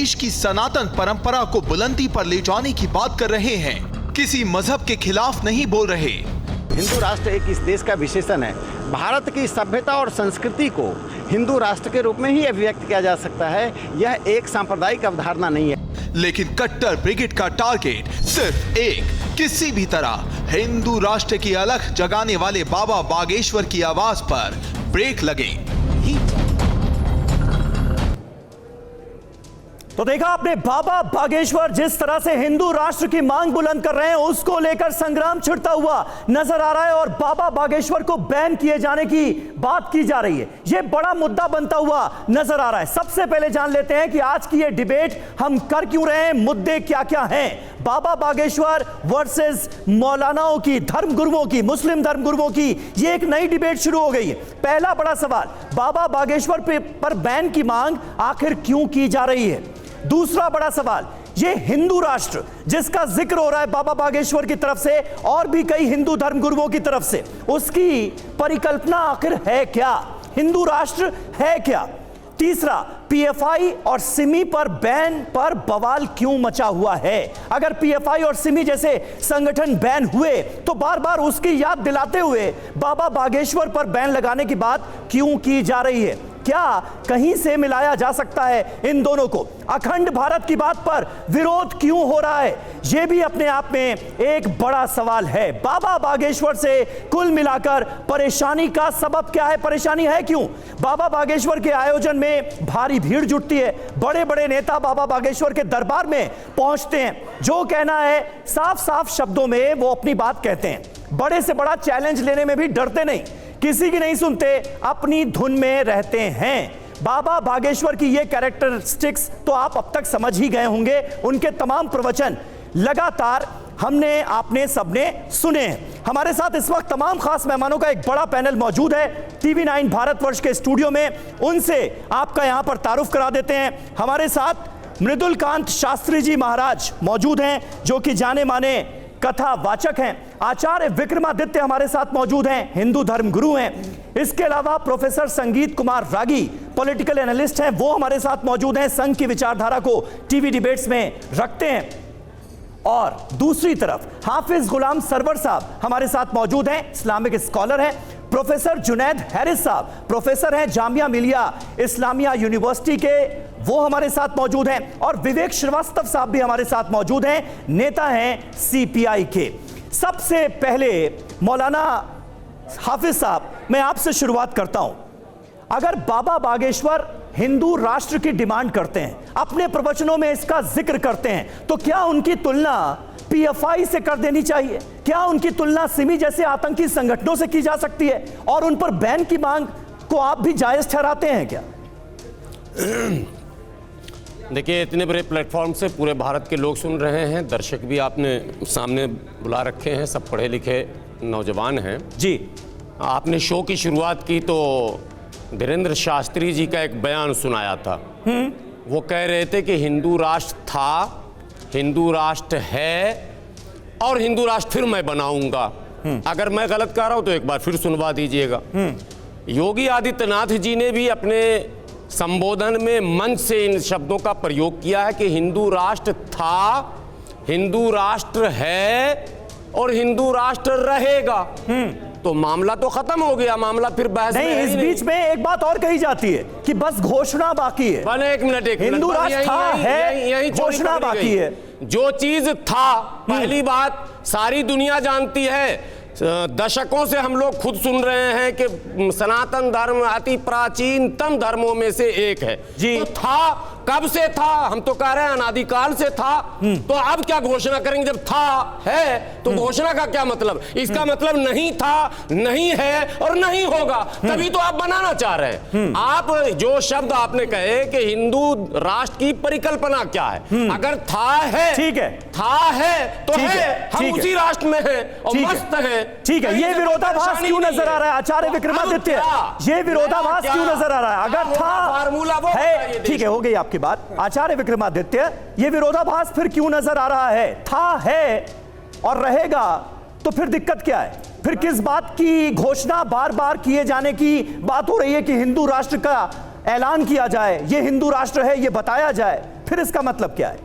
देश की सनातन परंपरा को बुलंदी पर ले जाने की बात कर रहे हैं, किसी मजहब के खिलाफ नहीं बोल रहे। हिंदू राष्ट्र एक इस देश का विशेषण है। भारत की सभ्यता और संस्कृति को हिंदू राष्ट्र के रूप में ही अभिव्यक्त किया जा सकता है। यह एक सांप्रदायिक अवधारणा नहीं है। लेकिन कट्टर ब्रिगेड का टारगेट सिर्फ एक, किसी भी तरह हिंदू राष्ट्र की अलख जगाने वाले बाबा बागेश्वर की आवाज पर ब्रेक लगे। तो देखा आपने, बाबा बागेश्वर जिस तरह से हिंदू राष्ट्र की मांग बुलंद कर रहे हैं, उसको लेकर संग्राम छिड़ता हुआ नजर आ रहा है और बाबा बागेश्वर को बैन किए जाने की बात की जा रही है। यह बड़ा मुद्दा बनता हुआ नजर आ रहा है। सबसे पहले जान लेते हैं कि आज की यह डिबेट हम कर क्यों रहे हैं, मुद्दे क्या क्या हैं। बाबा बागेश्वर वर्सेस मौलानाओं की, धर्मगुरुओं की, मुस्लिम धर्मगुरुओं की यह एक नई डिबेट शुरू हो गई है। पहला बड़ा सवाल, बाबा बागेश्वर पर बैन की मांग आखिर क्यों की जा रही है। दूसरा बड़ा सवाल, ये हिंदू राष्ट्र जिसका जिक्र हो रहा है बाबा बागेश्वर की तरफ से और भी कई हिंदू धर्मगुरुओं की तरफ से, उसकी परिकल्पना आखिर है क्या, हिंदू राष्ट्र है क्या। तीसरा, पीएफआई और सिमी पर बैन पर बवाल क्यों मचा हुआ है। अगर पीएफआई और सिमी जैसे संगठन बैन हुए तो बार बार उसकी याद दिलाते हुए बाबा बागेश्वर पर बैन लगाने की बात क्यों की जा रही है। क्या कहीं से मिलाया जा सकता है इन दोनों को। अखंड भारत की बात पर विरोध क्यों हो रहा है, यह भी अपने आप में एक बड़ा सवाल है। बाबा बागेश्वर से कुल मिलाकर परेशानी का सबब क्या है, परेशानी है क्यों। बाबा बागेश्वर के आयोजन में भारी भीड़ जुटती है, बड़े बड़े नेता बाबा बागेश्वर के दरबार में पहुंचते हैं, जो कहना है साफ साफ शब्दों में वो अपनी बात कहते हैं, बड़े से बड़ा चैलेंज लेने में भी डरते नहीं, किसी की नहीं सुनते, अपनी धुन में रहते हैं। बाबा बागेश्वर की ये कैरेक्टरिस्टिक्स तो आप अब तक समझ ही गए होंगे। उनके तमाम प्रवचन लगातार हमने, आपने, सबने सुने हैं। हमारे साथ इस वक्त तमाम खास मेहमानों का एक बड़ा पैनल मौजूद है टीवी 9 भारतवर्ष के स्टूडियो में। उनसे आपका यहां पर तारुफ करा देते हैं। हमारे साथ मृदुलकांत शास्त्री जी महाराज मौजूद हैं, जो कि जाने माने कथावाचक हैं। आचार्य विक्रमादित्य हमारे साथ मौजूद हैं, हिंदू धर्मगुरु हैं। इसके अलावा प्रोफेसर संगीत कुमार रागी पॉलिटिकल एनालिस्ट हैं, वो हमारे साथ मौजूद हैं, संघ की विचारधारा को टीवी डिबेट्स में रखते हैं। और दूसरी तरफ हाफिज गुलाम सरवर साहब हमारे साथ मौजूद हैं, इस्लामिक स्कॉलर हैं। प्रोफेसर जुनैद हैरिस साहब प्रोफेसर हैं जामिया मिलिया इस्लामिया यूनिवर्सिटी के, वो हमारे साथ मौजूद हैं। और विवेक श्रीवास्तव साहब भी हमारे साथ मौजूद हैं, नेता हैं सीपीआई के। सबसे पहले मौलाना हाफिज साहब, मैं आपसे शुरुआत करता हूं। अगर बाबा बागेश्वर हिंदू राष्ट्र की डिमांड करते हैं, अपने प्रवचनों में इसका जिक्र करते हैं, तो क्या उनकी तुलना पीएफआई से कर देनी चाहिए? क्या उनकी तुलना सिमी जैसे आतंकी संगठनों से की जा सकती है? और उन पर बैन की मांग को आप भी जायज ठहराते हैं क्या? देखिए, इतने बड़े प्लेटफॉर्म से पूरे भारत के लोग सुन रहे हैं, दर्शक भी आपने सामने बुला रखे हैं, सब पढ़े लिखे नौजवान हैं जी। आपने शो की शुरुआत की तो धीरेन्द्र शास्त्री जी का एक बयान सुनाया था। वो कह रहे थे कि हिंदू राष्ट्र था, हिंदू राष्ट्र है और हिंदू राष्ट्र फिर मैं बनाऊंगा। अगर मैं गलत कह रहा हूं तो एक बार फिर सुनवा दीजिएगा। योगी आदित्यनाथ जी ने भी अपने संबोधन में मंच से इन शब्दों का प्रयोग किया है कि हिंदू राष्ट्र था, हिंदू राष्ट्र है और हिंदू राष्ट्र रहेगा। तो मामला तो खत्म हो गया, मामला फिर बहस नहीं। इस बीच में एक बात और कही जाती है कि बस घोषणा बाकी है। एक मिनट हिंदू राष्ट्र था, है, घोषणा बाकी है। जो चीज था, पहली बात सारी दुनिया जानती है, दशकों से हम लोग खुद सुन रहे हैं कि सनातन धर्म अति प्राचीनतम धर्मों में से एक है जी। तो था, कब से था? हम तो कह रहे हैं अनादिकाल से था। तो अब क्या घोषणा करेंगे? जब था है तो घोषणा का क्या मतलब? इसका मतलब नहीं था, नहीं है और नहीं होगा, तभी तो आप बनाना चाह रहे हैं। आप जो शब्द आपने कहे कि हिंदू राष्ट्र की परिकल्पना क्या है, अगर था है, ठीक है, था है तो है, हम उसी राष्ट्र में हैं और मस्त हैं। ठीक है, ये विरोधाभास क्यों नजर आ रहा है आचार्य विक्रमादित्य? ये विरोधाभास क्यों नजर आ रहा है? अगर था फार्मूला वो है, ठीक है, हो गई आपकी बात आचार्य विक्रमादित्य, ये विरोधाभास फिर क्यों नजर आ रहा है? था, है और रहेगा, तो फिर दिक्कत क्या है? फिर किस बात की घोषणा बार बार किए जाने की बात हो रही है कि हिंदू राष्ट्र का ऐलान किया जाए, ये हिंदू राष्ट्र है, ये बताया जाए, फिर इसका मतलब क्या है?